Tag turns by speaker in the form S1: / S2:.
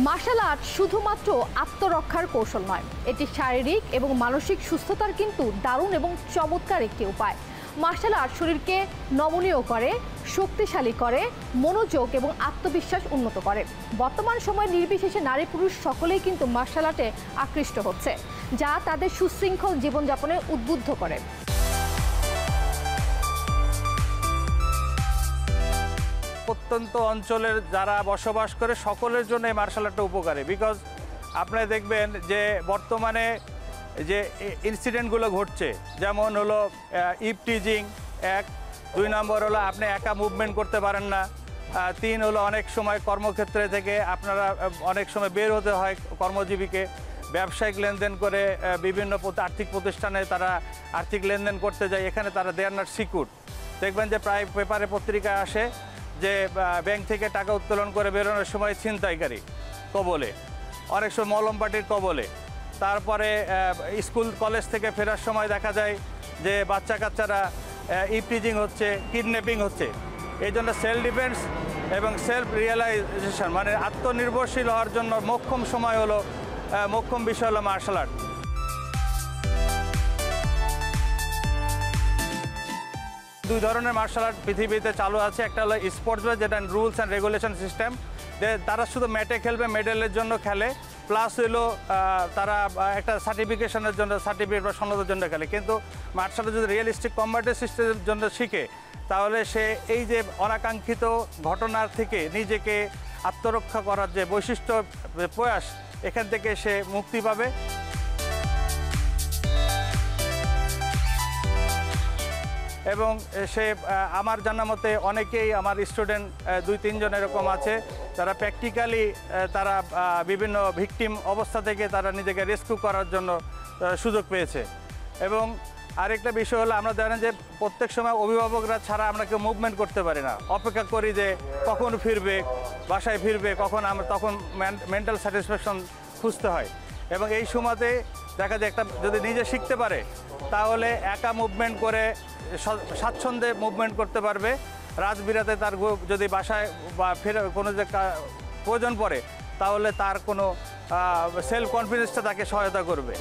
S1: Martial art শুধুমাত্র আত্মরক্ষার কৌশল নয়, এটি শারীরিক এবং মানসিক সুস্থতার কিন্তু দারুণ এবং চমৎকার একটি উপায়। মার্শাল আর্ট শরীরকে নমনীয় করে, শক্তিশালী করে, মনোযোগ এবং আত্মবিশ্বাস উন্নত করে। বর্তমান সময়ে নির্বিশেষে নারী পুরুষ সকলেই কিন্তু মার্শাল আর্টে আকৃষ্ট হচ্ছে, যা তাদের সুশৃঙ্খল জীবনযাপনে উদ্বুদ্ধ করে।
S2: প্রত্যন্ত অঞ্চলের যারা বসবাস করে সকলের জন্য এই মার্শাল আর্টটা উপকারী। বিকজ আপনারা দেখবেন যে বর্তমানে যে ইনসিডেন্টগুলো ঘটছে, যেমন হলো ইভটিজিং, 1, 2 নম্বর হলো আপনি একা মুভমেন্ট করতে পারেন না, 3 হলো অনেক সময় কর্মক্ষেত্রে থেকে আপনারা অনেক সময় বের হতে হয় কর্মজীবীকে, ব্যবসায়িক লেনদেন করে বিভিন্ন আর্থিক প্রতিষ্ঠানে তারা আর্থিক লেনদেন করতে যায়, এখানে তারা দে আর নট সিকিউর। দেখবেন যে প্রায় পেপারে পত্রিকায় আসে যে ব্যাংক থেকে টাকা উত্তোলন করে বেরোনোর সময় ছিনতাইকারী কবলে, অনেক সময় মলমপাটির কবলে। তারপরে স্কুল কলেজ থেকে ফেরার সময় দেখা যায় যে বাচ্চা কাচ্চারা ইভটিজিং হচ্ছে, কিডন্যাপিং হচ্ছে। এই জন্য সেলফ ডিফেন্স এবং সেলফ রিয়েলাইজেশন মানে আত্মনির্ভরশীল হওয়ার জন্য মোক্ষম সময় হলো, মোক্ষম বিষয় হলো মার্শাল আর্ট। দুই ধরনের মার্শাল আর্ট পৃথিবীতে চালু আছে, একটা হলো স্পোর্টস ওয়ে, যেটা রুলস অ্যান্ড রেগুলেশন সিস্টেম, তারা শুধু ম্যাটে খেলবে, মেডেলের জন্য খেলে, প্লাস হলো তারা একটা সার্টিফিকেশনের জন্য, সার্টিফিকেট বা সনদের জন্য খেলে। কিন্তু মার্শাল আর্ট যদি রিয়েলিস্টিক কম্ব্যাটিভ সিস্টেমের জন্য শিখে, তাহলে সে এই যে অনাকাঙ্ক্ষিত ঘটনার থেকে নিজেকে আত্মরক্ষা করার যে বৈশিষ্ট্য প্রয়াস, এখান থেকে সে মুক্তি পাবে। এবং সে আমার জানা মতে অনেকেই আমার স্টুডেন্ট 2-3 জন এরকম আছে, তারা প্র্যাকটিক্যালি তারা বিভিন্ন ভিকটিম অবস্থা থেকে তারা নিজেকে রেস্কিউ করার জন্য সুযোগ পেয়েছে। এবং আরেকটা বিষয় হলো, আমরা জানেন যে প্রত্যেক সময় অভিভাবকরা ছাড়া আমরা কেউ মুভমেন্ট করতে পারি না, অপেক্ষা করি যে কখন ফিরবে, বাসায় ফিরবে কখন, আমরা তখন মেন্টাল স্যাটিসফ্যাকশন খুঁজতে হয়। এবং এই সময়তে দেখা যায় একটা যদি নিজে শিখতে পারে, তাহলে একা মুভমেন্ট করে স্বাচ্ছন্দ্যে মুভমেন্ট করতে পারবে। রাত বিরাতে তার যদি বাসায় বা ফের কোনো যে প্রয়োজন পড়ে, তাহলে তার কোনো সেলফ কনফিডেন্সটা তাকে সহায়তা করবে।